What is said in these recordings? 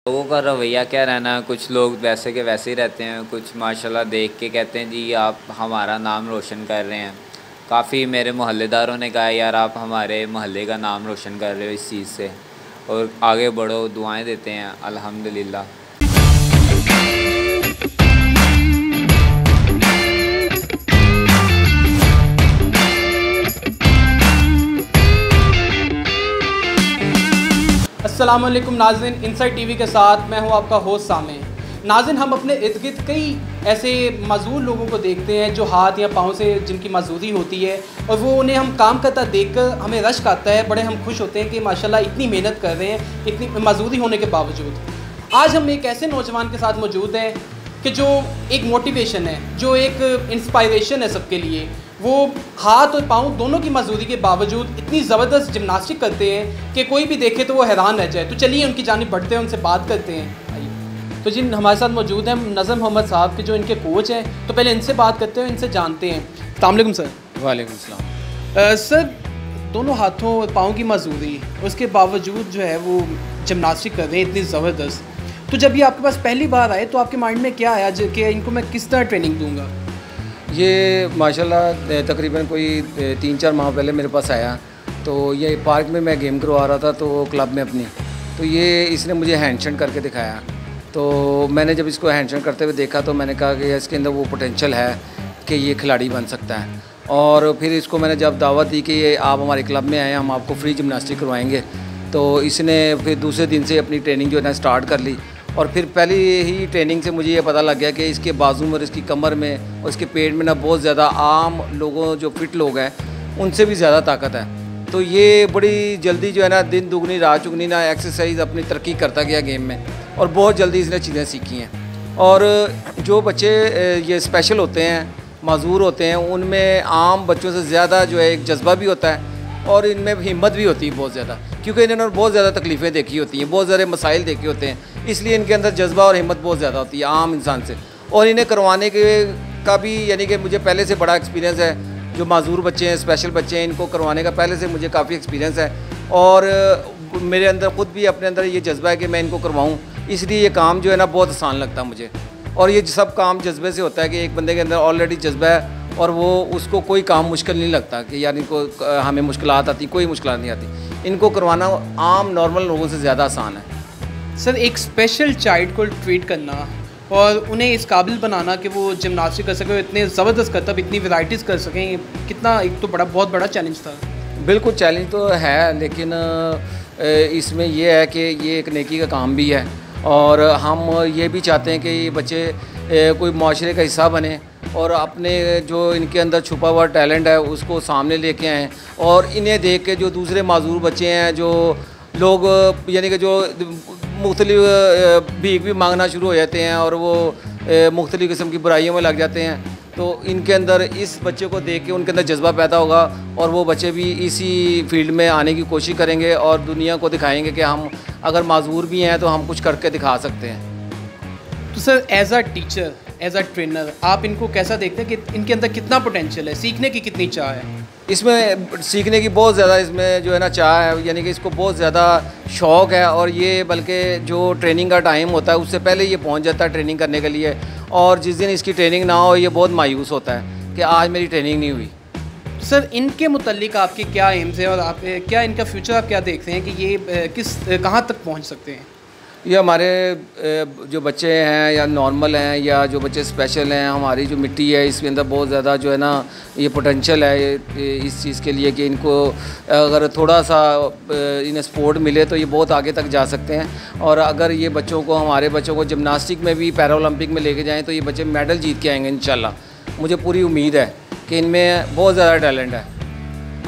लोगों का रवैया क्या रहना है, कुछ लोग वैसे के वैसे ही रहते हैं, कुछ माशाल्लाह देख के कहते हैं जी आप हमारा नाम रोशन कर रहे हैं। काफ़ी मेरे मोहल्लेदारों ने कहा यार आप हमारे मोहल्ले का नाम रोशन कर रहे हो इस चीज़ से, और आगे बढ़ो, दुआएं देते हैं अल्हम्दुलिल्लाह। अस्सलाम वालेकुम नाज़रीन, इनसाइड टीवी के साथ मैं हूं आपका होस्ट सामे। नाज़रीन, हम अपने इर्द गिर्द कई ऐसे माजूर लोगों को देखते हैं जो हाथ या पाँव से जिनकी माजूरी होती है, और वो उन्हें हम काम करता देखकर हमें रश्क आता है। बड़े हम खुश होते हैं कि माशाल्लाह इतनी मेहनत कर रहे हैं, इतनी माजूरी होने के बावजूद। आज हम एक ऐसे नौजवान के साथ मौजूद हैं कि जो एक मोटिवेशन है, जो एक इंस्पायरेशन है सबके लिए। वो हाथ और पाँव दोनों की मजदूरी के बावजूद इतनी ज़बरदस्त जिम्नास्टिक करते हैं कि कोई भी देखे तो वो हैरान रह जाए। तो चलिए उनकी जानिब बढ़ते हैं, उनसे बात करते हैं। आइए। तो जिन हमारे साथ मौजूद हैं नज़म मोहम्मद साहब के, जो इनके कोच हैं। तो पहले इनसे बात करते हैं, इनसे जानते हैं। अस्सलाम वालेकुम सर। वालेकुम सलाम। सर, दोनों हाथों और पाँव की मजदूरी, उसके बावजूद जो है वो जिम्नास्टिक कर रहे हैं इतनी ज़बरदस्त। तो जब ये आपके पास पहली बार आए तो आपके माइंड में क्या आया कि इनको मैं किस तरह ट्रेनिंग दूँगा? ये माशाल्लाह तकरीबन कोई 3-4 माह पहले मेरे पास आया। तो ये पार्क में मैं गेम करवा रहा था तो क्लब में अपनी, तो ये इसने मुझे हैंडशन करके दिखाया। तो मैंने जब इसको हैंडशन करते हुए देखा तो मैंने कहा कि इसके अंदर वो पोटेंशियल है कि ये खिलाड़ी बन सकता है। और फिर इसको मैंने जब दावत दी कि आप हमारे क्लब में आए, हम आपको फ्री जिम्नास्टिक करवाएंगे, तो इसने फिर दूसरे दिन से अपनी ट्रेनिंग जो है ना स्टार्ट कर ली। और फिर पहली ही ट्रेनिंग से मुझे ये पता लग गया कि इसके बाजू में और इसकी कमर में और इसके पेट में ना बहुत ज़्यादा आम लोगों जो फिट लोग हैं उनसे भी ज़्यादा ताकत है। तो ये बड़ी जल्दी जो है ना दिन दुगनी रात चुगनी ना एक्सरसाइज अपनी तरक्की करता गया गेम में, और बहुत जल्दी इसने चीज़ें सीखी हैं। और जो बच्चे ये स्पेशल होते हैं, माजूर होते हैं, उनमें आम बच्चों से ज़्यादा जो है एक जज्बा भी होता है और इनमें हिम्मत भी होती है बहुत ज़्यादा, क्योंकि इन्होंने बहुत ज़्यादा तकलीफ़ें देखी होती हैं, बहुत ज़्यादा मसाइल देखे होते हैं, इसलिए इनके अंदर जज्बा और हिम्मत बहुत ज़्यादा होती है आम इंसान से। और इन्हें करवाने के का भी यानी कि मुझे पहले से बड़ा एक्सपीरियंस है। जो माजूर बच्चे हैं, स्पेशल बच्चे हैं, इनको करवाने का पहले से मुझे काफ़ी एक्सपीरियंस है। और मेरे अंदर ख़ुद भी अपने अंदर ये जज्बा है कि मैं इनको करवाऊँ, इसलिए ये काम जो है ना बहुत आसान लगता है मुझे। और ये सब काम जज्बे से होता है कि एक बंदे के अंदर ऑलरेडी जज्बा है और वो उसको कोई काम मुश्किल नहीं लगता कि यार इनको हमें मुश्किलात आती, कोई मुश्किलात नहीं आती। इनको करवाना आम नॉर्मल लोगों से ज़्यादा आसान है। सर, एक स्पेशल चाइल्ड को ट्रीट करना और उन्हें इस काबिल बनाना कि वो जिम्नास्टिक कर सकें, इतने ज़बरदस्त करतब, इतनी वैराइटीज़ कर सकें, कितना एक तो बहुत बड़ा चैलेंज था। बिल्कुल चैलेंज तो है, लेकिन इसमें यह है कि ये एक नेकी का काम भी है, और हम ये भी चाहते हैं कि ये बच्चे कोई माशरे का हिस्सा बने और अपने जो इनके अंदर छुपा हुआ टैलेंट है उसको सामने लेके आएँ। और इन्हें देख के जो दूसरे माजूर बच्चे हैं, जो लोग यानी कि जो मुख्तलिफ भीख भी मांगना शुरू हो जाते हैं और वो मुख्तलिफ किस्म की बुराइयों में लग जाते हैं, तो इनके अंदर इस बच्चे को देख के उनके अंदर जज्बा पैदा होगा और वो बच्चे भी इसी फील्ड में आने की कोशिश करेंगे और दुनिया को दिखाएंगे कि हम अगर माजूर भी हैं तो हम कुछ करके दिखा सकते हैं। तो sir, as a teacher, as a trainer, आप इनको कैसा देखते हैं कि इनके अंदर कितना पोटेंशियल है, सीखने की कितनी चाह है? इसमें सीखने की बहुत ज़्यादा इसमें जो है ना चाह है, यानी कि इसको बहुत ज़्यादा शौक़ है। और ये बल्कि जो ट्रेनिंग का टाइम होता है उससे पहले ये पहुंच जाता है ट्रेनिंग करने के लिए, और जिस दिन इसकी ट्रेनिंग ना हो ये बहुत मायूस होता है कि आज मेरी ट्रेनिंग नहीं हुई। सर, इनके मुतल्लिक आपके क्या एम्स है और आप क्या इनका फ्यूचर आप क्या देखते हैं कि ये कहाँ तक पहुँच सकते हैं? ये हमारे जो बच्चे हैं या नॉर्मल हैं या जो बच्चे स्पेशल हैं, हमारी जो मिट्टी है इसके अंदर बहुत ज़्यादा जो है ना ये पोटेंशियल है इस चीज़ के लिए कि इनको अगर थोड़ा सा इन्हें सपोर्ट मिले तो ये बहुत आगे तक जा सकते हैं। और अगर ये बच्चों को, हमारे बच्चों को जिम्नास्टिक में भी पैरा ओलंपिक में लेके जाएँ तो ये बच्चे मेडल जीत के आएंगे इंशाल्लाह। मुझे पूरी उम्मीद है कि इनमें बहुत ज़्यादा टैलेंट है।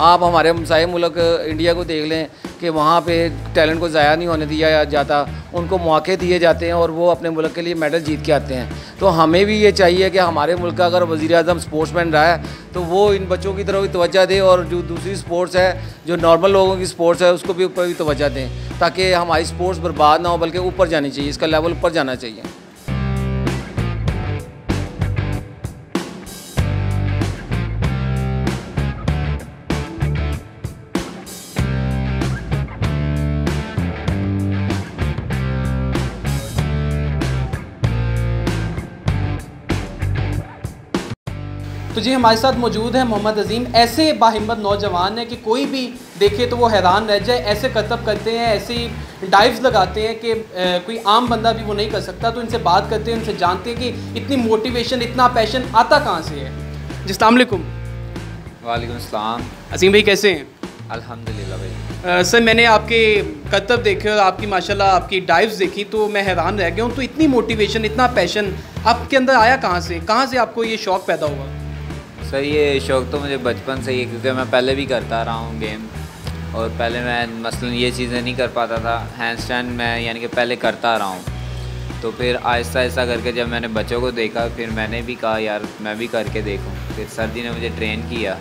आप हमारे हमसाये मुल्क इंडिया को देख लें कि वहाँ पे टैलेंट को ज़ाया नहीं होने दिया जाता, उनको मौके दिए जाते हैं और वो अपने मुल्क के लिए मेडल जीत के आते हैं। तो हमें भी ये चाहिए कि हमारे मुल्क का अगर वज़ीर-ए-आज़म स्पोर्ट्समैन रहा है तो वो इन बच्चों की तरफ भी तवज्जो दे, और जो दूसरी स्पोर्ट्स है, जो नॉर्मल लोगों की स्पोर्ट्स है, उसको भी ऊपर भी तवज्जो दें, ताकि हमारी स्पोर्ट्स बर्बाद ना हो बल्कि ऊपर जानी चाहिए, इसका लेवल ऊपर जाना चाहिए। तो जी हमारे साथ मौजूद है मोहम्मद अजीम। ऐसे बाहिम्मत नौजवान हैं कि कोई भी देखे तो वो हैरान रह जाए। ऐसे करतब करते हैं, ऐसी डाइव्स लगाते हैं कि कोई आम बंदा भी वो नहीं कर सकता। तो इनसे बात करते हैं, उनसे जानते हैं कि इतनी मोटिवेशन, इतना पैशन आता कहाँ से है। जी अस्सलाम वालेकुम। वालेकुम अस्सलाम। अजीम भाई कैसे हैं? अल्हम्दुलिल्लाह भाई। सर मैंने आपके करतब देखे और आपकी माशाल्लाह आपकी डाइव्स देखी तो मैं हैरान रह गया हूँ। तो इतनी मोटिवेशन, इतना पैशन आपके अंदर आया कहाँ से? कहाँ से आपको ये शौक़ पैदा हुआ? सर ये शौक़ तो मुझे बचपन से ही है, क्योंकि मैं पहले भी करता रहा हूँ गेम। और पहले मैं मसलन ये चीज़ें नहीं कर पाता था। हैंड स्टैंड मैं यानी कि पहले करता रहा हूँ। तो फिर आहिस्ता आहिस्ता करके जब मैंने बच्चों को देखा, फिर मैंने भी कहा यार मैं भी करके देखूँ। फिर सर जी ने मुझे ट्रेन किया।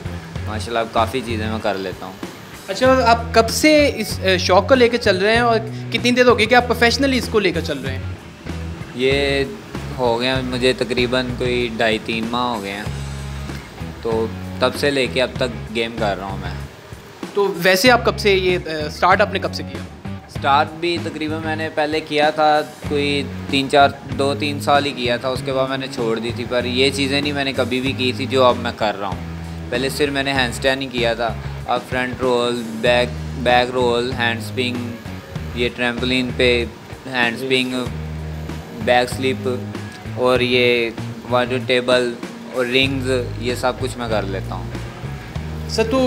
माशाल्लाह अब काफ़ी चीज़ें मैं कर लेता हूँ। अच्छा, आप कब से इस शौक़ को लेकर चल रहे हैं और कितनी देर हो गई कि आप प्रोफेशनली इसको लेकर चल रहे हैं? ये हो गया मुझे तकरीबन कोई 2.5-3 माह हो गए हैं। तो तब से लेके अब तक गेम कर रहा हूँ मैं। तो वैसे आप कब से ये स्टार्ट आपने कब से किया? स्टार्ट भी तकरीबन मैंने पहले किया था कोई 2-3 साल ही किया था। उसके बाद मैंने छोड़ दी थी। पर ये चीज़ें नहीं मैंने कभी भी की थी जो अब मैं कर रहा हूँ। पहले सिर्फ मैंने हैंड स्टैंड ही किया था। अब front roll, back roll, handspring, ये ट्रैम्पोलिन पे हैंड स्पिंग, बैक स्लिप और ये वाटर टेबल और रिंग्स, ये सब कुछ मैं कर लेता हूँ। सर तो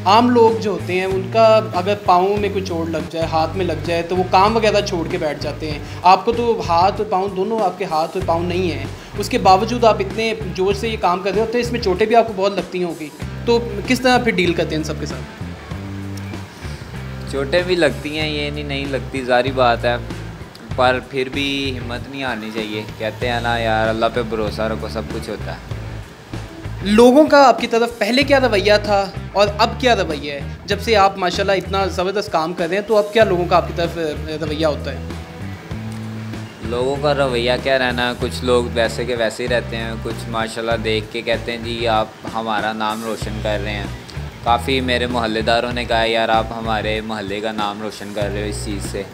आम लोग जो होते हैं उनका अगर पाँव में कोई चोट लग जाए, हाथ में लग जाए, तो वो काम वगैरह छोड़ के बैठ जाते हैं। आपको तो हाथ और पाँव दोनों, आपके हाथ और पाँव नहीं हैं, उसके बावजूद आप इतने जोर से ये काम कर रहे हो, तो इसमें चोटें भी आपको बहुत लगती होंगी। तो किस तरह फिर डील करते हैं इन सब के साथ? चोटें भी लगती हैं, ये नहीं लगती, ज़ाहिर बात है। पर फिर भी हिम्मत नहीं हारनी चाहिए। कहते हैं ना यार, अल्लाह पे भरोसा रखो, सब कुछ होता है। लोगों का आपकी तरफ पहले क्या रवैया था और अब क्या रवैया है? जब से आप माशाल्लाह इतना ज़बरदस्त काम कर रहे हैं, तो अब क्या लोगों का आपकी तरफ रवैया होता है? लोगों का रवैया क्या रहना है, कुछ लोग वैसे के वैसे ही रहते हैं। कुछ माशाल्लाह देख के कहते हैं जी आप हमारा नाम रोशन कर रहे हैं। काफ़ी मेरे मोहल्लेदारों ने कहा यार आप हमारे मोहल्ले का नाम रोशन कर रहे हो इस चीज़ से,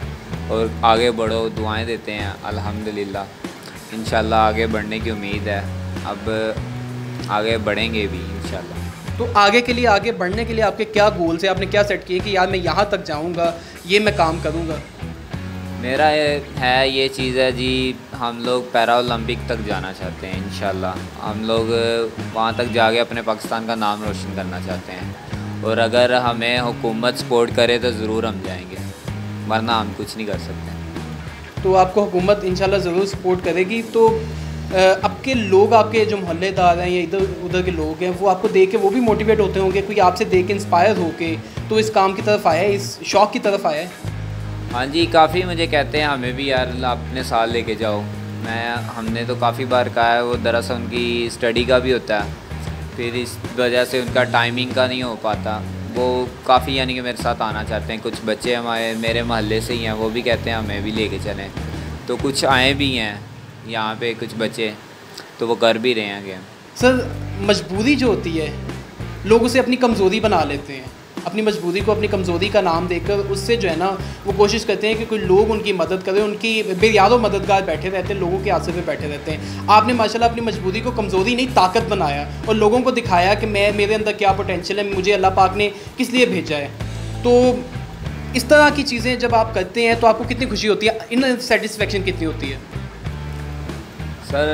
और आगे बढ़ो, दुआएं देते हैं। अल्हम्दुलिल्लाह इंशाल्लाह आगे बढ़ने की उम्मीद है। अब आगे बढ़ेंगे भी इंशाल्लाह। तो आगे के लिए, आगे बढ़ने के लिए आपके क्या गोल्स हैं? आपने क्या सेट किए कि यार मैं यहाँ तक जाऊँगा, ये मैं काम करूँगा? मेरा ये चीज़ है जी, हम लोग पैरा ओलंपिक तक जाना चाहते हैं इंशाल्लाह। हम लोग वहाँ तक जाके अपने पाकिस्तान का नाम रोशन करना चाहते हैं। और अगर हमें हुकूमत सपोर्ट करे तो ज़रूर हम जाएंगे, वरना हम कुछ नहीं कर सकते। तो आपको हुकूमत इंशाल्लाह ज़रूर सपोर्ट करेगी। तो आपके लोग, आपके जो मोहल्लेदार हैं या इधर उधर के लोग हैं, वो आपको देख के वो भी मोटिवेट होते होंगे? कोई आपसे देख के इंस्पायर होके तो इस काम की तरफ आया है, इस शौक़ की तरफ आया है? हाँ जी, काफ़ी मुझे कहते हैं हमें भी यार अपने साथ लेके जाओ। हमने तो काफ़ी बार कहा है। वो दरअसल उनकी स्टडी का भी होता है, फिर इस वजह से उनका टाइमिंग का नहीं हो पाता। वो काफ़ी यानी कि मेरे साथ आना चाहते हैं। कुछ बच्चे हमारे मेरे मोहल्ले से ही हैं, वो भी कहते हैं हमें भी लेके चलें। तो कुछ आए भी हैं यहाँ पे कुछ बच्चे, तो वो कर भी रहे हैं गेम। सर मजबूरी जो होती है, लोग उसे अपनी कमज़ोरी बना लेते हैं। अपनी मजबूरी को अपनी कमज़ोरी का नाम देकर उससे जो है ना, वो कोशिश करते हैं कि कोई लोग उनकी मदद करें। उनकी बेयादो मददगार बैठे रहते हैं, लोगों के आसरे पे बैठे रहते हैं। आपने माशाल्लाह अपनी मजबूरी को कमज़ोरी नहीं, ताकत बनाया और लोगों को दिखाया कि मेरे अंदर क्या पोटेंशियल है, मुझे अल्लाह पाक ने किस लिए भेजा है। तो इस तरह की चीज़ें जब आप करते हैं तो आपको कितनी खुशी होती है, इन सेटिस्फेक्शन कितनी होती है? सर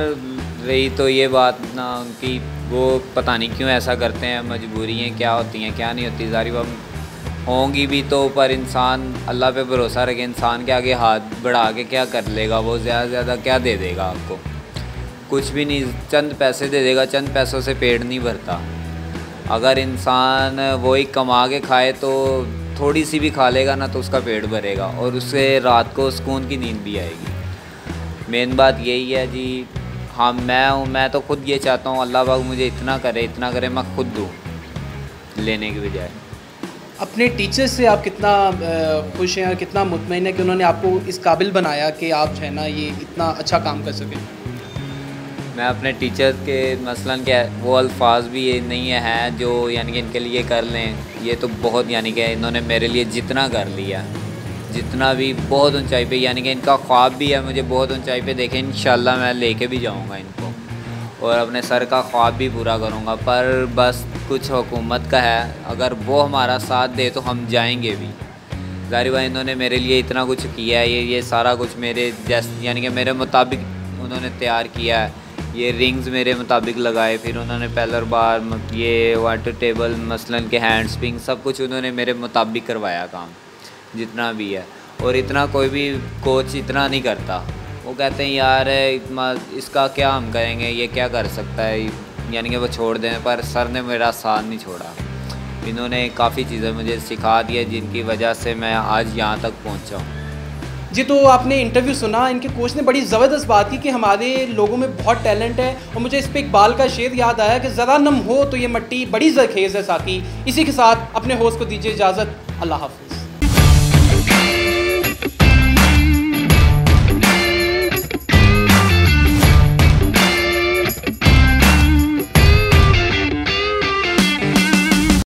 रही तो ये बात ना उनकी, वो पता नहीं क्यों ऐसा करते हैं। मजबूरियाँ क्या होती हैं क्या नहीं होती, ज़ाहिर बात होंगी भी तो। पर इंसान अल्लाह पे भरोसा रखे, इंसान के आगे हाथ बढ़ा के क्या कर लेगा? वो ज़्यादा से ज़्यादा क्या दे देगा आपको? कुछ भी नहीं, चंद पैसे दे देगा। चंद पैसों से पेट नहीं भरता। अगर इंसान वही कमा के खाए तो थोड़ी सी भी खा लेगा ना तो उसका पेट भरेगा, और उससे रात को सुकून की नींद भी आएगी। मेन बात यही है जी। हाँ मैं तो खुद ये चाहता हूँ अल्लाह पाक मुझे इतना करे मैं खुद दूँ लेने के बजाय। अपने टीचर से आप कितना खुश हैं और कितना मुतमईन है कि उन्होंने आपको इस काबिल बनाया कि आप जो है ना ये इतना अच्छा काम कर सकें? मैं अपने टीचर के मसलन क्या वो अल्फाज भी ये नहीं है जो यानी कि इनके लिए कर लें। ये तो बहुत यानी कि इन्होंने मेरे लिए जितना कर लिया, जितना भी बहुत ऊंचाई पे, यानी कि इनका ख्वाब भी है मुझे बहुत ऊंचाई पे देखें। इंशाल्लाह मैं लेके भी जाऊंगा इनको। और अपने सर का ख्वाब भी पूरा करूँगा। पर बस कुछ हुकूमत का है, अगर वो हमारा साथ दे तो हम जाएंगे भी। ज़ाहिर भाई इन्होंने मेरे लिए इतना कुछ किया है, ये सारा कुछ मेरे यानी कि मेरे मुताबिक उन्होंने तैयार किया है। ये रिंग्स मेरे मुताबिक लगाए, फिर उन्होंने पैलर बार, ये वाटर टेबल, मसलन के हैंड स्प्रिंग, सब कुछ उन्होंने मेरे मुताबिक करवाया काम जितना भी है। और इतना कोई भी कोच इतना नहीं करता। वो कहते हैं यार इसका क्या हम करेंगे, ये क्या कर सकता है, यानी कि वो छोड़ दें। पर सर ने मेरा साथ नहीं छोड़ा। इन्होंने काफ़ी चीज़ें मुझे सिखा दी है जिनकी वजह से मैं आज यहाँ तक पहुँचा हूँ। जी, तो आपने इंटरव्यू सुना, इनके कोच ने बड़ी ज़बरदस्त बात की कि हमारे लोगों में बहुत टैलेंट है। और मुझे इस पर इकबाल का शेर याद आया कि ज़रा नम हो तो ये मट्टी बड़ी ज़रखेज़ है साकी। इसी के साथ अपने होस्ट को दीजिए इजाज़त। अल्लाह हाफ़िज़।